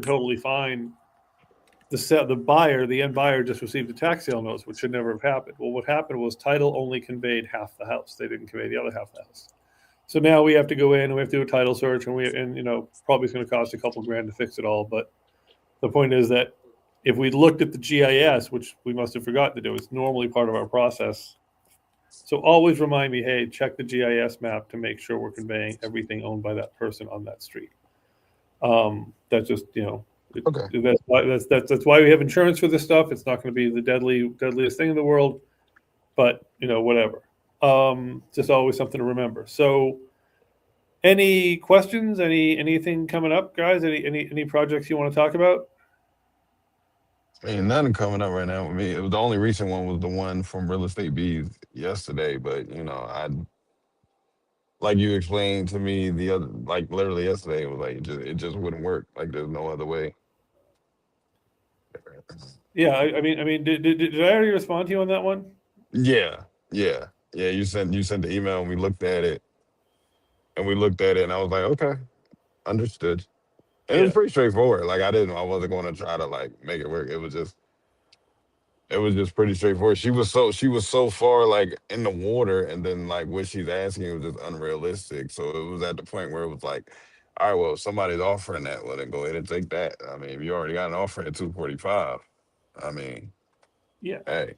totally fine. The end buyer just received a tax sale notice, which should never have happened. Well, what happened was title only conveyed half the house. They didn't convey the other half of the house. So now we have to go in and we have to do a title search, and probably it's going to cost a couple grand to fix it all. But the point is that if we looked at the GIS, which we must have forgotten to do, it's normally part of our process. So always remind me, hey, check the GIS map to make sure we're conveying everything owned by that person on that street. That's just Okay. that's why we have insurance for this stuff. It's not going to be the deadliest thing in the world, but whatever. Just always something to remember. So, any questions? Anything coming up, guys? Any projects you want to talk about? Ain't nothing coming up right now with me. It was the only recent one was the one from Real Estate Bees yesterday, but I like you explained to me the other, like literally yesterday, it was like it just wouldn't work. Like there's no other way. Yeah, I mean, did I already respond to you on that one? Yeah, yeah, yeah. You sent the email and we looked at it and I was like, okay, understood. And it was Yeah, pretty straightforward. Like I wasn't going to try to like make it work. It was just pretty straightforward. She was so far like in the water, and then like what she's asking was just unrealistic. So it was at the point where it was like, all right, well, if somebody's offering that, well then go ahead and take that. I mean, if you already got an offer at 245, I mean, yeah. hey,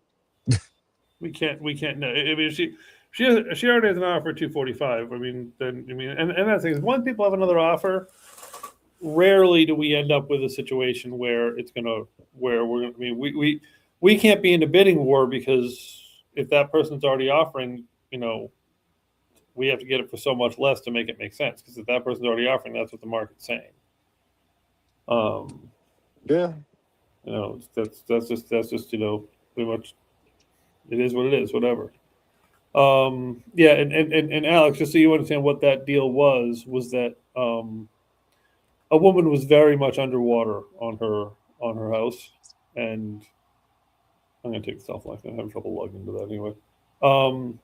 We can't. No, I mean, she already has an offer at 245. I mean, and that thing is, once people have another offer, rarely do we end up with a situation where we're gonna. I mean, we can't be in a bidding war because if that person's already offering, we have to get it for so much less to make it make sense. Because if that person's already offering, that's what the market's saying. Um, yeah, that's just pretty much it is what it is. Whatever. Yeah, and Alex, just so you understand what that deal was that a woman was very much underwater on her house, and I'm gonna take this offline. I'm having trouble logging into that anyway. Um,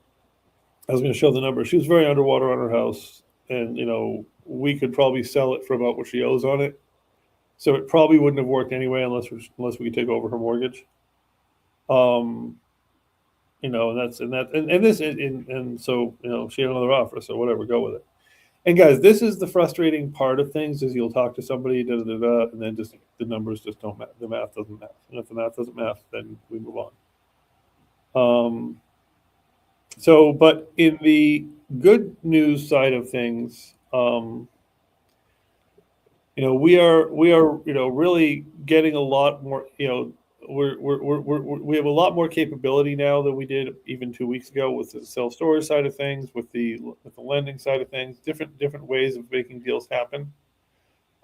I was gonna show the number. She was very underwater on her house, and we could probably sell it for about what she owes on it. So it probably wouldn't have worked anyway unless we could take over her mortgage. Um, and so she had another offer, so whatever, go with it. And guys, this is the frustrating part of things: is you'll talk to somebody, da da da, da, and then just the numbers just don't match. The math doesn't match, and if the math doesn't match, then we move on. But in the good news side of things, we are really getting a lot more. We have a lot more capability now than we did even 2 weeks ago with the self storage side of things, with the lending side of things, different ways of making deals happen.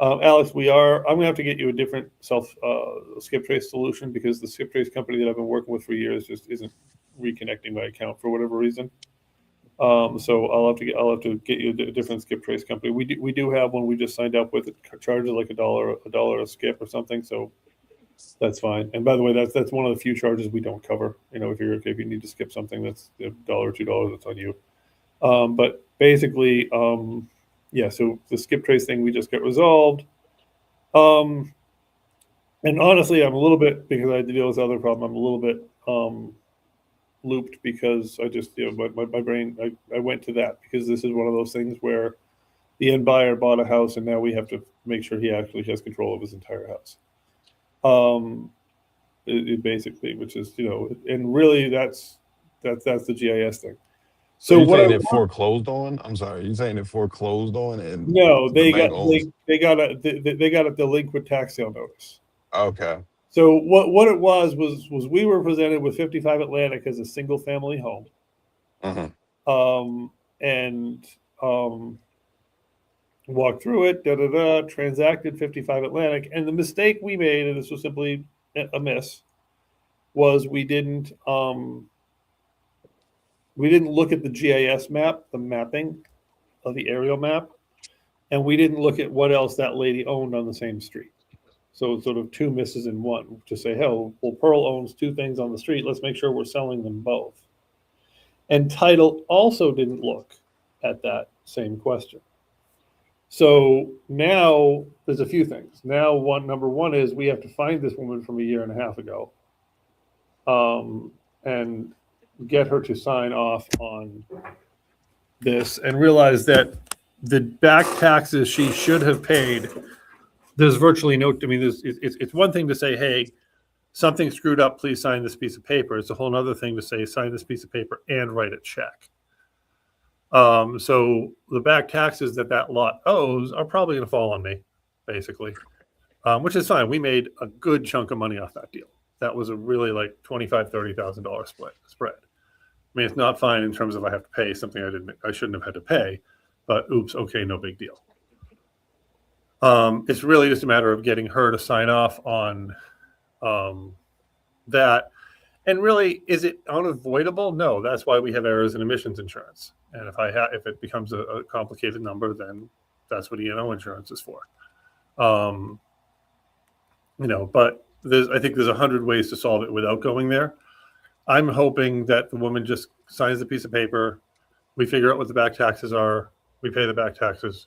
Alex, I'm gonna have to get you a different skip trace solution because the skip trace company that I've been working with for years just isn't reconnecting my account for whatever reason. So I'll have to get you a different skip trace company. We do have one we just signed up with. It charges like a dollar a skip or something. So that's fine. And by the way, that's one of the few charges we don't cover. If you need to skip something, that's $1 or $2. That's on you. But basically, yeah. So the skip trace thing we just got resolved. Um, and honestly, I'm a little bit because I had to deal with this other problem. I'm a little bit looped because I just my brain I went to that because this is one of those things where the end buyer bought a house and now we have to make sure he actually has control of his entire house. Um, it basically, which is and really that's the GIS thing. so So you what I saying it want foreclosed on? I'm sorry, you saying it foreclosed on and no, the bank owns? they got a delinquent tax sale notice. Okay. So what it was we were presented with 55 Atlantic as a single family home, Uh-huh. and walked through it, transacted 55 Atlantic, and the mistake we made, and this was simply a miss, was we didn't look at the GIS map, the mapping of the aerial map, and we didn't look at what else that lady owned on the same street. So it's sort of two misses in one to say, hell, well, Pearl owns two things on the street. Let's make sure we're selling them both. And title also didn't look at that same question. So now there's a few things. Now, number one is we have to find this woman from a year and a half ago, and get her to sign off on this, and realize that the back taxes she should have paid. There's virtually no. I mean, it's one thing to say, hey, something screwed up. Please sign this piece of paper. It's a whole other thing to say, sign this piece of paper and write a check. So the back taxes that lot owes are probably going to fall on me, basically, which is fine. We made a good chunk of money off that deal. That was a really like $25,000-$30,000 spread. I mean, it's not fine in terms of I have to pay something I shouldn't have had to pay, but oops, okay, no big deal. It's really just a matter of getting her to sign off on that. And really, is it unavoidable? No, that's why we have errors and omissions insurance. And if it becomes a complicated number, then that's what E&O insurance is for. But I think there's 100 ways to solve it without going there. I'm hoping that the woman just signs the piece of paper. We figure out what the back taxes are. We pay the back taxes.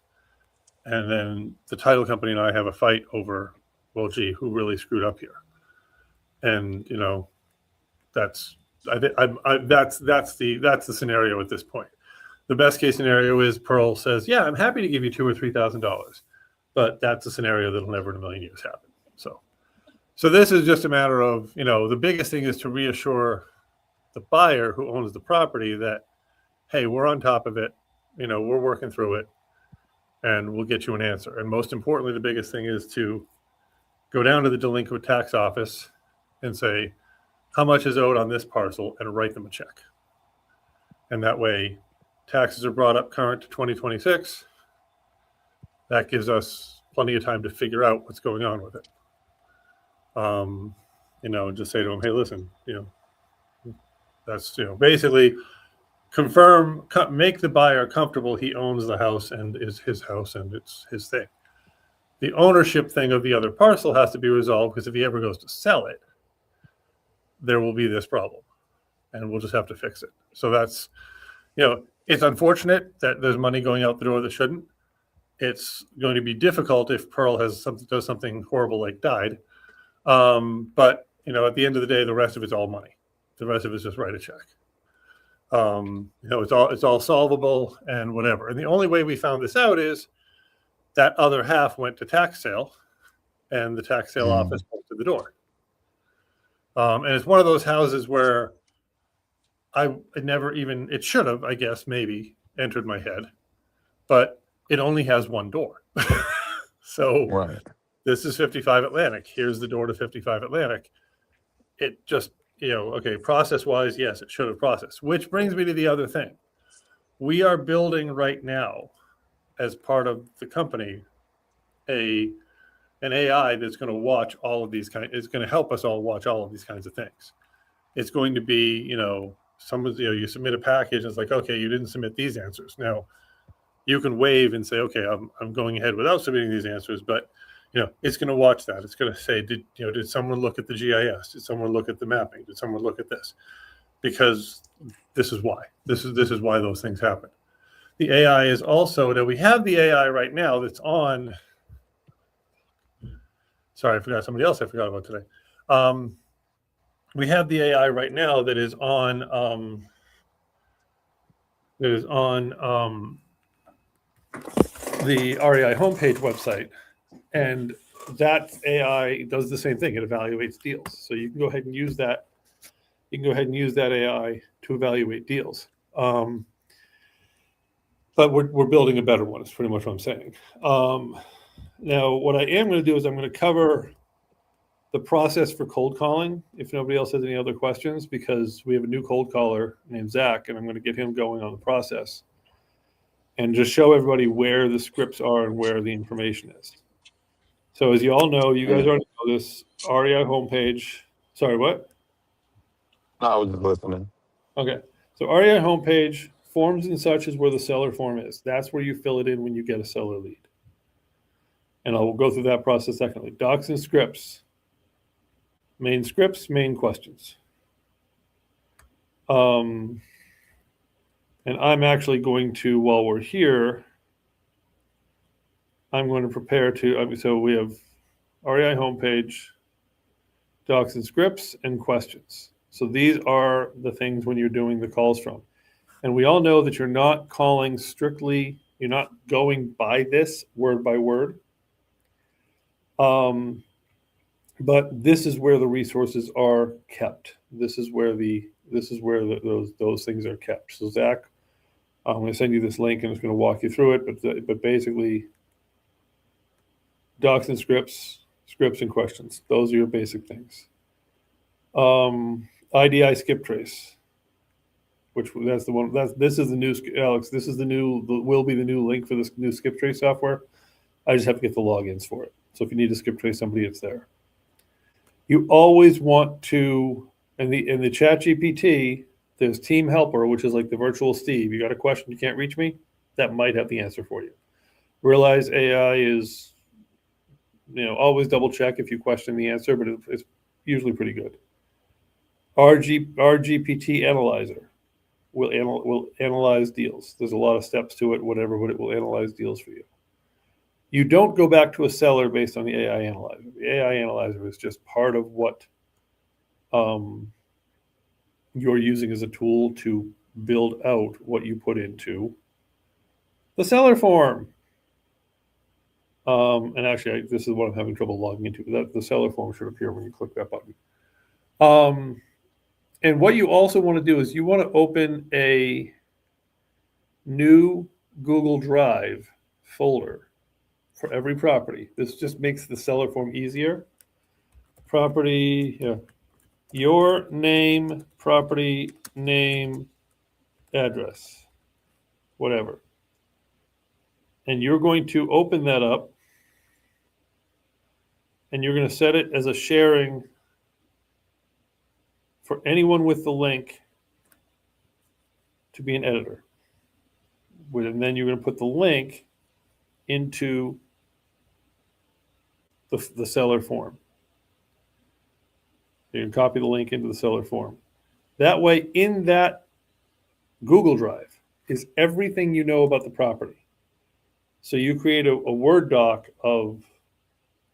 And then the title company and I have a fight over, well, gee, who really screwed up here? And, that's the scenario at this point. The best case scenario is Pearl says, yeah, I'm happy to give you $2,000 or $3,000, but that's a scenario that'll never in a million years happen. So this is just a matter of, the biggest thing is to reassure the buyer who owns the property that, hey, we're on top of it, we're working through it, and we'll get you an answer. And most importantly, the biggest thing is to go down to the delinquent tax office and say, how much is owed on this parcel, and write them a check. And that way, taxes are brought up current to 2026. That gives us plenty of time to figure out what's going on with it. Just say to them, hey, listen, that's, basically make the buyer comfortable he owns the house and is his house and it's his thing. The ownership thing of the other parcel has to be resolved, because if he ever goes to sell it, there will be this problem, and we'll just have to fix it. So that's, it's unfortunate that there's money going out the door that shouldn't. It's going to be difficult if Pearl does something horrible like died. But at the end of the day, the rest of it's all money. The rest of it's just write a check. It's all solvable and whatever. And the only way we found this out is that other half went to tax sale, and the tax sale office went to the door. And it's one of those houses where it should have, I guess, maybe entered my head, but it only has one door. So right. This is 55 Atlantic. Here's the door to 55 Atlantic. It just, process-wise, yes, it should have processed, which brings me to the other thing. We are building right now, as part of the company, an AI that's going to watch all of these it's going to help us all watch all of these kinds of things. It's going to be, you submit a package, and it's like, okay, you didn't submit these answers. Now, you can waive and say, okay, I'm going ahead without submitting these answers, but it's going to watch that. It's going to say, did someone look at the GIS? Did someone look at the mapping? Did someone look at this? Because this is why. This is why those things happen. The AI is also, we have the AI right now that's on. Sorry, I forgot somebody else I forgot about today. We have the AI right now that is on the REI homepage website, and that AI does the same thing. It evaluates deals, so you can go ahead and use that. You can go ahead and use that AI to evaluate deals. But we're building a better one. Is pretty much what I'm saying. Now, what I am going to do is I'm going to cover the process for cold calling, if nobody else has any other questions, because we have a new cold caller named Zach, and I'm going to get him going on the process and just show everybody where the scripts are and where the information is. So as you all know, you guys already know this, REI homepage. Sorry, what? No, I was just listening. Okay. So REI homepage, forms and such is where the seller form is. That's where you fill it in when you get a seller lead. And I will go through that process secondly. Docs and scripts. Main scripts, main questions. And I'm actually going to, while we're here, I'm going to prepare to, so we have REI homepage, docs and scripts, and questions. So these are the things when you're doing the calls from. And we all know that you're not calling strictly, you're not going by this word by word. But this is where the resources are kept. Those things are kept. So Zach, I'm going to send you this link and it's going to walk you through it. But basically, docs and scripts and questions. Those are your basic things. IDI skip trace, which that's the one. This is the new Alex. This is will be the new link for this new skip trace software. I just have to get the logins for it. So if you need to skip trace somebody, it's there. You always want to in the chat GPT, there's team helper, which is like the virtual Steve. You got a question, you can't reach me? That might have the answer for you. Realize AI is, always double check if you question the answer, but it's usually pretty good. RGPT analyzer will analyze deals. There's a lot of steps to it, whatever, but it will analyze deals for you. You don't go back to a seller based on the AI analyzer. The AI analyzer is just part of what you're using as a tool to build out what you put into the seller form. And actually, this is what I'm having trouble logging into. The seller form should appear when you click that button. And what you also want to do is you want to open a new Google Drive folder for every property. This just makes the seller form easier. Property, your name, property name, address, whatever. And you're going to open that up and you're going to set it as a sharing for anyone with the link to be an editor. And then you're going to put the link into the seller form. You can copy the link into the seller form. That way, in that Google Drive is everything you know about the property. So you create a Word doc and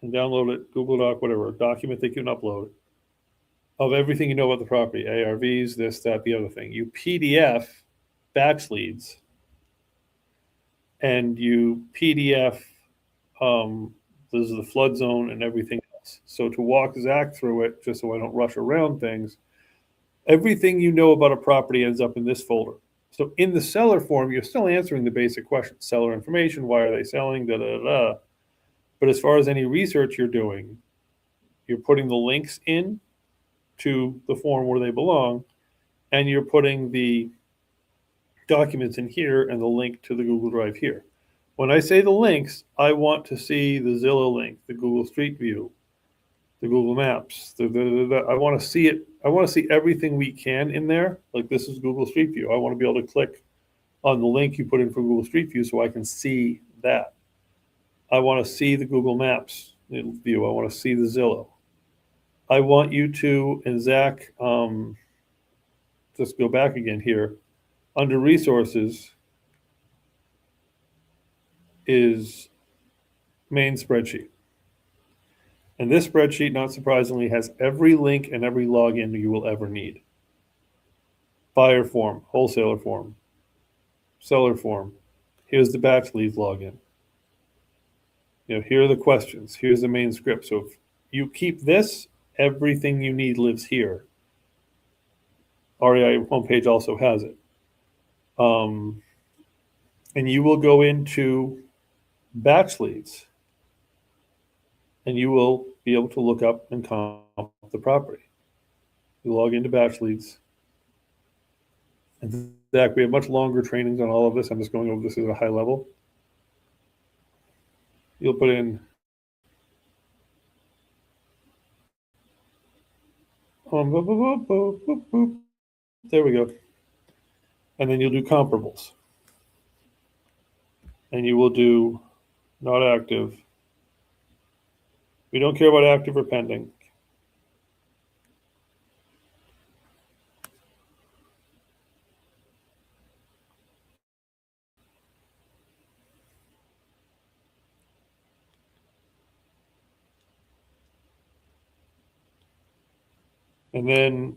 download it, Google Doc, whatever, a document that you can upload of everything you know about the property, ARVs, this, that, the other thing. You PDF batch leads and you PDF this is the flood zone and everything else. So to walk Zach through it, just so I don't rush around things, everything you know about a property ends up in this folder. So in the seller form, you're still answering the basic questions. Seller information, why are they selling, da, da, da. But as far as any research you're doing, you're putting the links in to the form where they belong, and you're putting the documents in here and the link to the Google Drive here. When I say the links, I want to see the Zillow link, the Google Street View, the Google Maps. I want to see it. I want to see everything we can in there. Like this is Google Street View. I want to be able to click on the link you put in for Google Street View so I can see that. I want to see the Google Maps view. I want to see the Zillow. I want you to, and Zach, just go back again here. Under resources is main spreadsheet. And this spreadsheet, not surprisingly, has every link and every login you will ever need. Buyer form, wholesaler form, seller form. Here's the batch leads login. Here are the questions. Here's the main script. So if you keep this, everything you need lives here. REI homepage also has it. And you will go into batch leads and you will be able to look up and comp the property. You log into batch leads. And Zach, we have much longer trainings on all of this. I'm just going over this at a high level. You'll put in there we go. And then you'll do comparables. And you will do not active. We don't care about active or pending. And then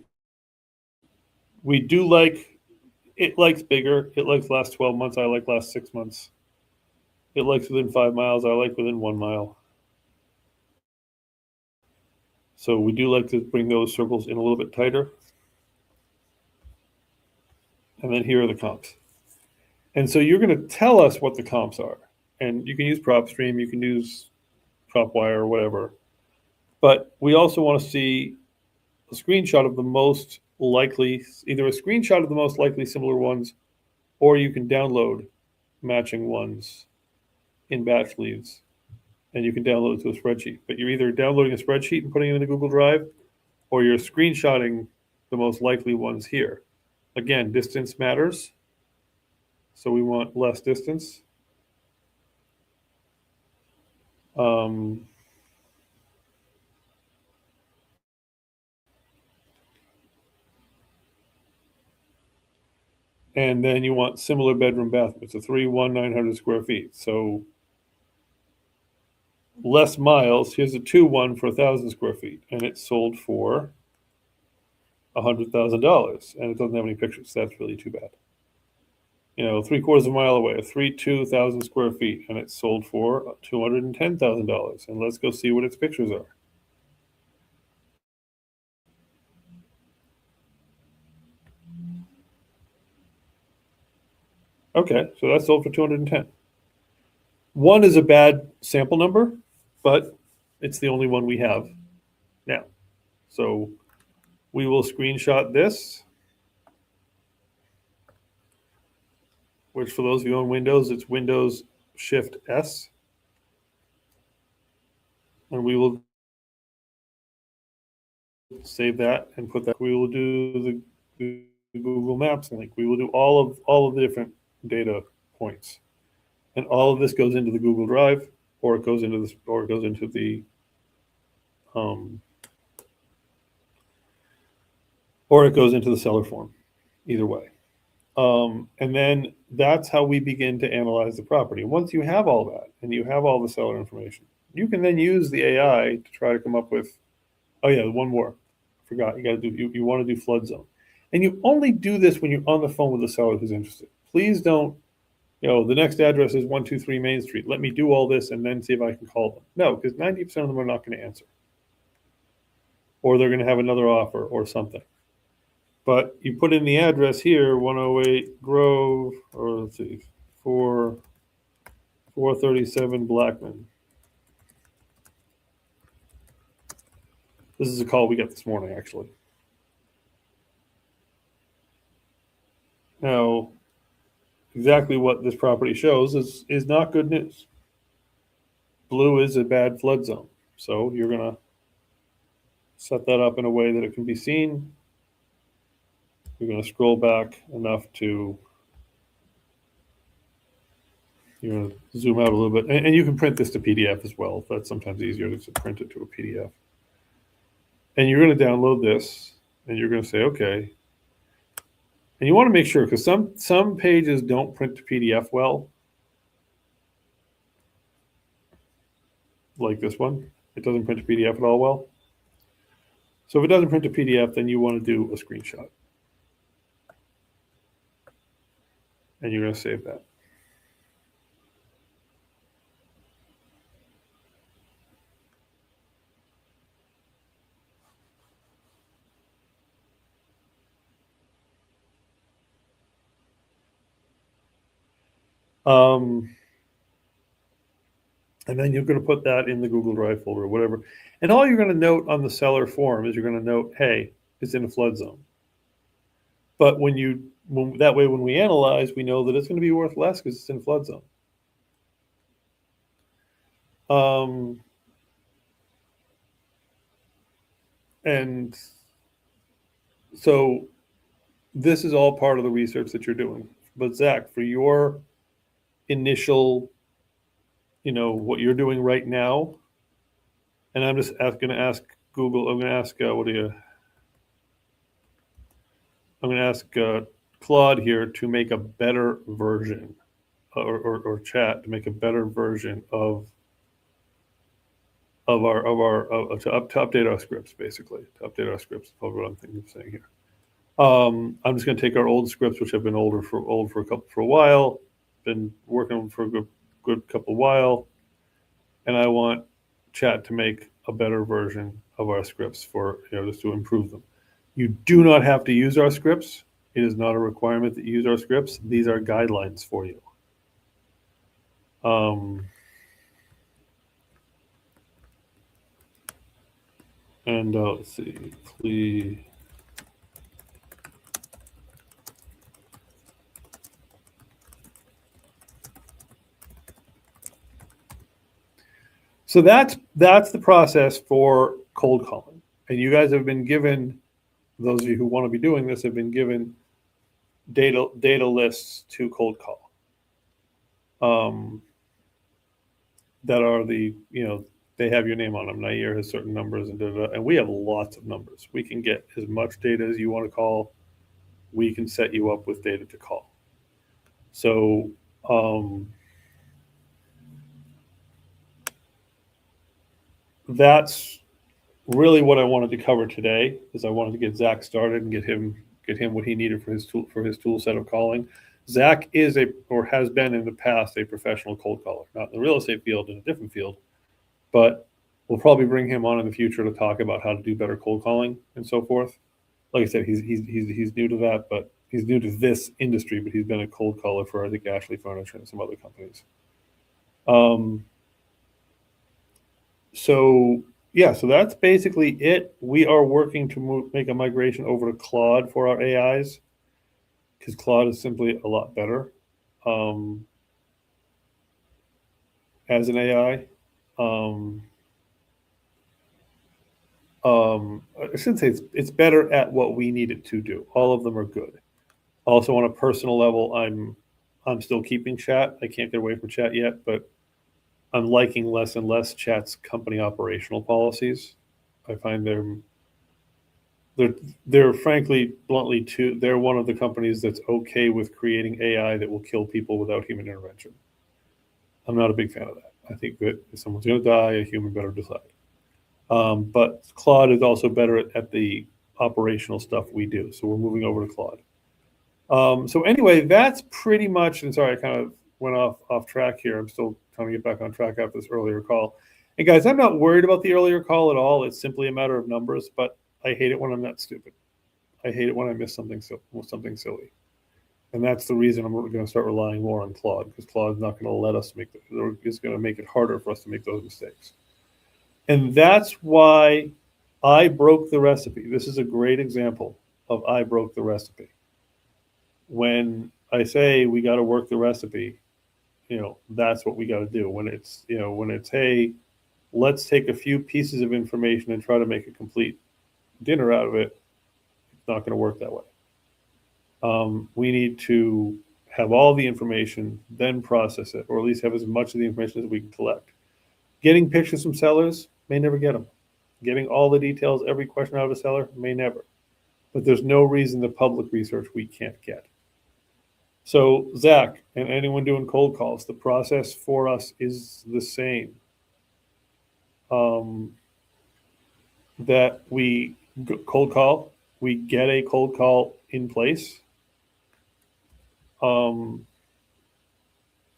we do it likes bigger. It likes last 12 months. I like last 6 months. It likes within 5 miles. I like within 1 mile. So we do like to bring those circles in a little bit tighter. And then here are the comps. And so you're going to tell us what the comps are. And you can use PropStream, you can use PropWire or whatever. But we also want to see a screenshot of the most likely, either a screenshot of the most likely similar ones, or you can download matching ones in batch leads, and you can download it to a spreadsheet. But you're either downloading a spreadsheet and putting it in the Google Drive, or you're screenshotting the most likely ones here. Again, distance matters, so we want less distance. And then you want similar bedroom bathroom. It's a 900 square feet. So less miles. Here's a 2-1 for 1,000 square feet, and it's sold for $100,000, and it doesn't have any pictures. That's really too bad. 3/4 of a mile away, a 3,200 square feet, and it's sold for $210,000. And let's go see what its pictures are. Okay, so that's sold for 210. One is a bad sample number, but it's the only one we have now. So we will screenshot this, which for those of you on Windows, it's Windows Shift S. And we will save that and put that. We will do the Google Maps link. We will do all of the different data points, and all of this goes into the Google Drive, or it goes into the seller form. Either way, and then that's how we begin to analyze the property. Once you have all that and you have all the seller information, you can then use the AI to try to come up with. Oh yeah, one more. Forgot. You got to do. You want to do flood zone, and you only do this when you're on the phone with the seller who's interested. Please don't. The next address is 123 Main Street. Let me do all this and then see if I can call them. No, because 90% of them are not going to answer, or they're going to have another offer or something. But you put in the address here, 108 Grove, or let's see, 437 Blackman. This is a call we got this morning, actually. Now, exactly what this property shows is not good news. Blue is a bad flood zone. So you're going to set that up in a way that it can be seen. You're going to scroll back enough to, you're going to zoom out a little bit. And you can print this to PDF as well. That's sometimes easier to print it to a PDF. And you're going to download this, and you're going to say, okay. And you want to make sure, because some pages don't print to PDF well. Like this one. It doesn't print to PDF at all well. So if it doesn't print to PDF, then you want to do a screenshot. And you're going to save that. And then you're going to put that in the Google Drive folder or whatever. And all you're going to note on the seller form is you're going to note, hey, it's in a flood zone. But that way when we analyze, we know that it's going to be worth less because it's in a flood zone. And so this is all part of the research that you're doing. But Zach, for your initial, what you're doing right now, and I'm just going to ask Google, I'm going to ask, I'm going to ask Claude here to make a better version, or chat to make a better version of to update our scripts, basically, to update our scripts. Probably what I'm thinking of saying here. I'm just going to take our old scripts, which have been old for a while, been working for a good couple while, and I want chat to make a better version of our scripts for, just to improve them. You do not have to use our scripts. It is not a requirement that you use our scripts. These are guidelines for you. And let's see, please. So that's the process for cold calling. And you guys have been given, those of you who want to be doing this have been given data lists to cold call. That are the, they have your name on them. Nair has certain numbers and we have lots of numbers. We can get as much data as you want to call. We can set you up with data to call. So that's really what I wanted to cover today. Is I wanted to get Zach started and get him what he needed for his tool set of calling. Zach is or has been in the past a professional cold caller, not in the real estate field, in a different field, but we'll probably bring him on in the future to talk about how to do better cold calling and so forth. Like I said, he's new to that, but he's new to this industry, but he's been a cold caller for, I think, Ashley Furniture and some other companies. So that's basically it. We are working to make a migration over to Claude for our AIs, because Claude is simply a lot better as an AI. I shouldn't say it's better at what we need it to do. All of them are good. Also, on a personal level, I'm still keeping chat. I can't get away from chat yet, but I'm liking less and less chat's company operational policies. I find they're frankly, bluntly, they're one of the companies that's okay with creating AI that will kill people without human intervention. I'm not a big fan of that. I think that if someone's going to die, a human better decide. But Claude is also better at the operational stuff we do. So we're moving over to Claude. So anyway, that's pretty much, and sorry, I kind of went off track here. I'm still trying to get back on track after this earlier call. And guys, I'm not worried about the earlier call at all. It's simply a matter of numbers, but I hate it when I'm that stupid. I hate it when I miss something silly. And that's the reason I'm going to start relying more on Claude, because Claude's not going to let us is going to make it harder for us to make those mistakes. And that's why I broke the recipe. This is a great example of I broke the recipe. When I say we got to work the recipe, that's what we got to do. When it's, hey, let's take a few pieces of information and try to make a complete dinner out of it, it's not going to work that way. We need to have all the information, then process it, or at least have as much of the information as we can collect. Getting pictures from sellers, may never get them. Getting all the details, every question out of a seller, may never. But there's no reason the public research we can't get. So Zach and anyone doing cold calls, the process for us is the same. That we cold call, we get a cold call in place. If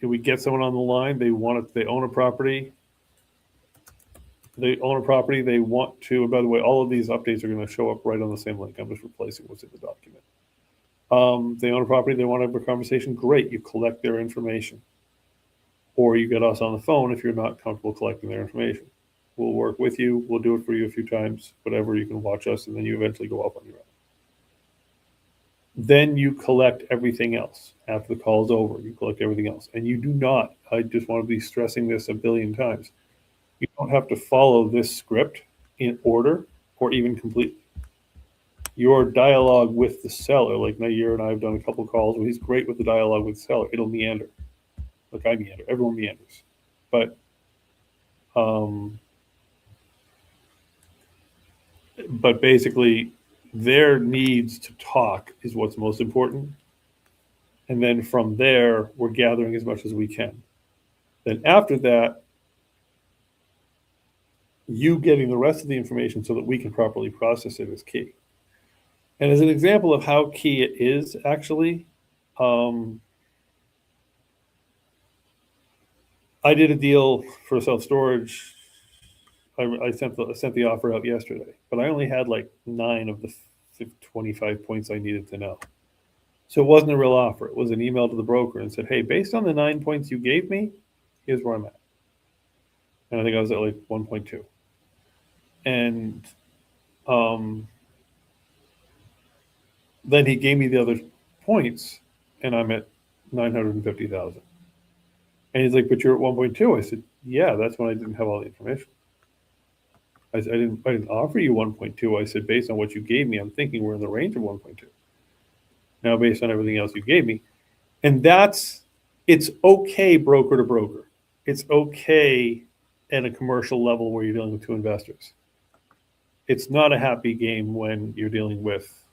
we get someone on the line, they own a property. They want to, and by the way, all of these updates are going to show up right on the same link. I'm just replacing what's in the document. They own a property, they want to have a conversation, great, you collect their information. Or you get us on the phone if you're not comfortable collecting their information. We'll work with you, we'll do it for you a few times, whatever, you can watch us, and then you eventually go off on your own. Then you collect everything else. After the call is over, you collect everything else. And you do not, I just want to be stressing this a billion times, you don't have to follow this script in order or even completely. Your dialogue with the seller, like Nair and I have done a couple of calls where he's great with the dialogue with the seller. It'll meander. Look, I meander. Everyone meanders. But basically, their needs to talk is what's most important. And then from there, we're gathering as much as we can. Then after that, you getting the rest of the information so that we can properly process it is key. And as an example of how key it is, actually, um, I did a deal for self storage. I sent the offer out yesterday, but I only had like 9 of the 25 points I needed to know. So it wasn't a real offer. It was an email to the broker and said, "Hey, based on the 9 points you gave me, here's where I'm at." And I think I was at like 1.2. And um, then he gave me the other points, and I'm at 950,000. And he's like, "But you're at 1.2." I said, "Yeah, that's when I didn't have all the information. I didn't offer you 1.2. I said, based on what you gave me, I'm thinking we're in the range of 1.2. Now, based on everything else you gave me, and it's okay broker to broker. It's okay at a commercial level where you're dealing with 2 investors. It's not a happy game when you're dealing with,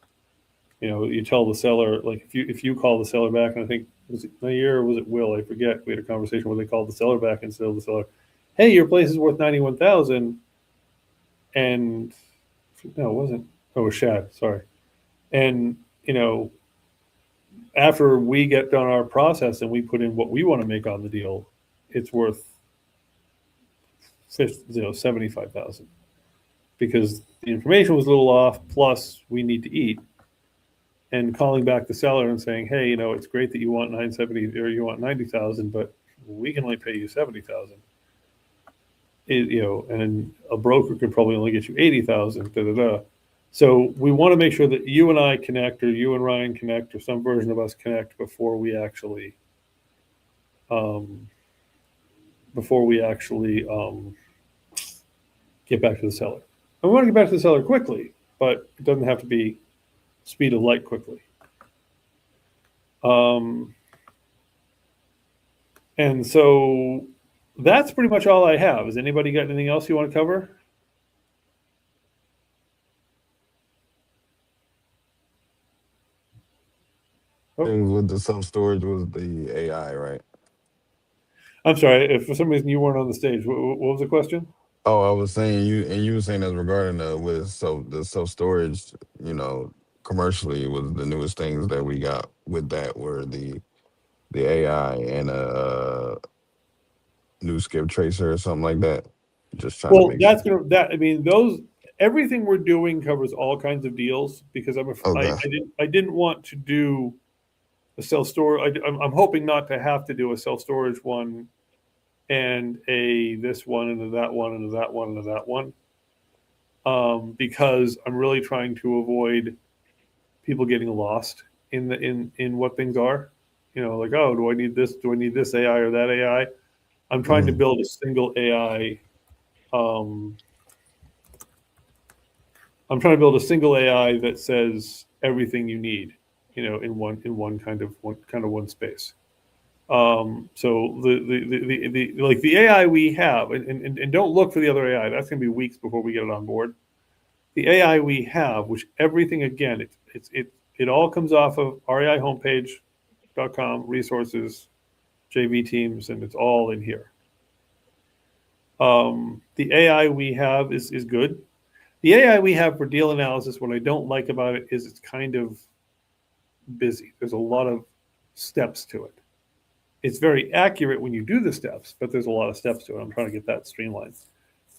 you tell the seller, like if you call the seller back, and I think, was it Nair or was it Will? I forget. We had a conversation where they called the seller back and said to the seller, "Hey, your place is worth 91,000," and no, it wasn't. Oh, it was Shad. Sorry. And after we get done our process and we put in what we want to make on the deal, it's worth 75,000 because the information was a little off. Plus, we need to eat. And calling back the seller and saying, "Hey, it's great that you want 970 or you want 90,000, but we can only pay you 70,000." And a broker could probably only get you 80,000. Da da da. So we want to make sure that you and I connect, or you and Ryan connect, or some version of us connect before we actually get back to the seller. And we want to get back to the seller quickly, but it doesn't have to be speed of light quickly. And so that's pretty much all I have. Has anybody got anything else you want to cover? Things with the self storage was the AI, right? I'm sorry, if for some reason you weren't on the stage. What was the question? Oh, I was saying you were saying as regarding with the self storage, commercially was the newest things that we got with that were the AI and a new skip tracer or something like that. Just trying to Well, make sure. I mean, everything we're doing covers all kinds of deals because Okay. I didn't want to do a self storage. I'm hoping not to have to do a self storage one and a this one and a that one and a that one and a that one, because I'm really trying to avoid people getting lost in what things are. Like, oh, do I need this? Do I need this AI or that AI? I'm trying to Mhm. build a single AI. Um, I'm trying to build a single AI that says everything you need, in one kind of one space. So the AI we have, and don't look for the other AI. That's going to be weeks before we get it on board. The AI we have, which everything again, it all comes off of REI homepage.com resources, JV teams, and it's all in here. The AI we have is good. The AI we have for deal analysis, what I don't like about it is it's kind of busy. There's a lot of steps to it. It's very accurate when you do the steps, but there's a lot of steps to it. I'm trying to get that streamlined.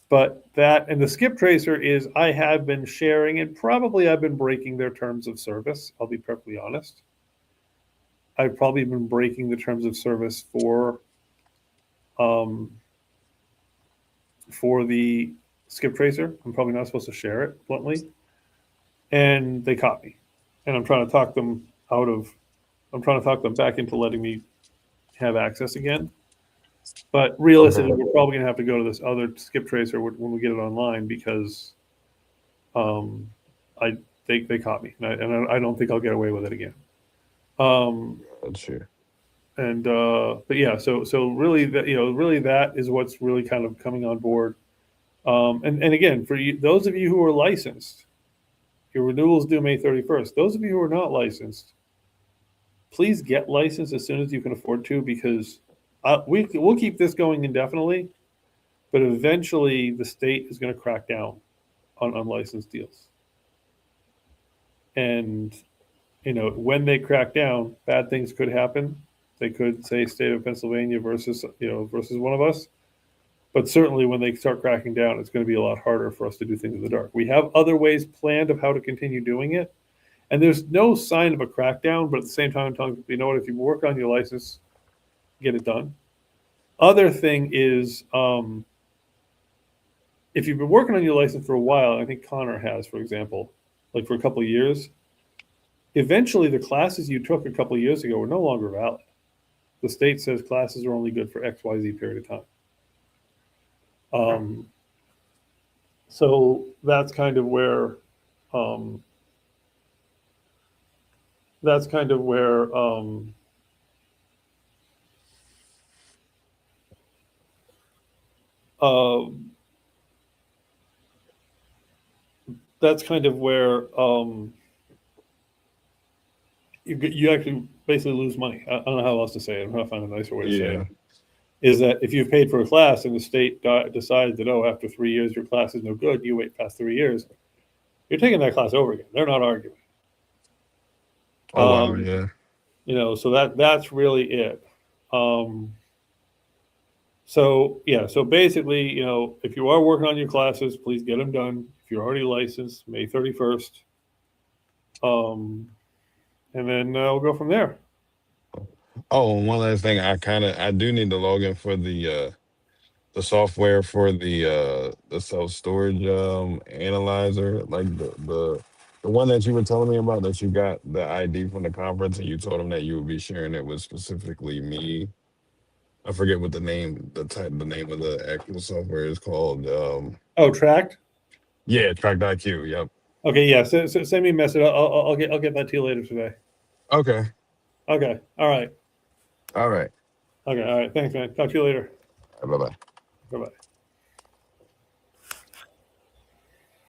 But that and the skip tracer is I have been sharing, and probably I've been breaking their terms of service. I'll be perfectly honest. I've probably been breaking the terms of service um, for the skip tracer. I'm probably not supposed to share it bluntly, and they caught me. And I'm trying to talk them out of. I'm trying to talk them back into letting me have access again. But realistically, Okay. we're probably going to have to go to this other skip tracer when we get it online because um, I they caught me, and I don't think I'll get away with it again. Um, That's true. and but yeah, so really that is what's really kind of coming on board. And again, for you, those of you who are licensed, your renewals due May 31st. Those of you who are not licensed, please get licensed as soon as you can afford to because we'll keep this going indefinitely. but eventually the state is going to crack down on unlicensed deals. And when they crack down, bad things could happen. They could say state of Pennsylvania versus one of us. But certainly when they start cracking down, it's going to be a lot harder for us to do things in the dark. We have other ways planned of how to continue doing it. And there's no sign of a crackdown, but at the same time, I'm telling people, you know what, if you work on your license, get it done. Other thing is, if you've been working on your license for a while, I think Connor has, for example, like for a couple of years, eventually the classes you took a couple of years ago were no longer valid. The state says classes are only good for XYZ period of time. So that's kind of where that's kind of where that's kind of where you actually basically lose money. I don't know how else to say it. I'm going to find a nicer way to say Yeah. it. Is that if you've paid for a class and the state decides that, oh, after 3 years your class is no good, you wait past 3 years, you're taking that class over again. They're not arguing. Oh wow, yeah. So that's really it. So basically, if you are working on your classes, please get them done. If you're already licensed, May 31st. And then we'll go from there. Oh, and one last thing, I do need to log in for the software for the self storage analyzer, like the one that you were telling me about, that you got the ID from the conference and you told them that you would be sharing it with specifically me. I forget what the name of the actual software is called. Oh, tracked. Yeah, Track.q. Yep. Okay, yeah. So send me a message. I'll get that to you later today. Okay. Okay. All right. All right. Okay. All right. Thanks, man. Talk to you later. Bye bye. Bye bye.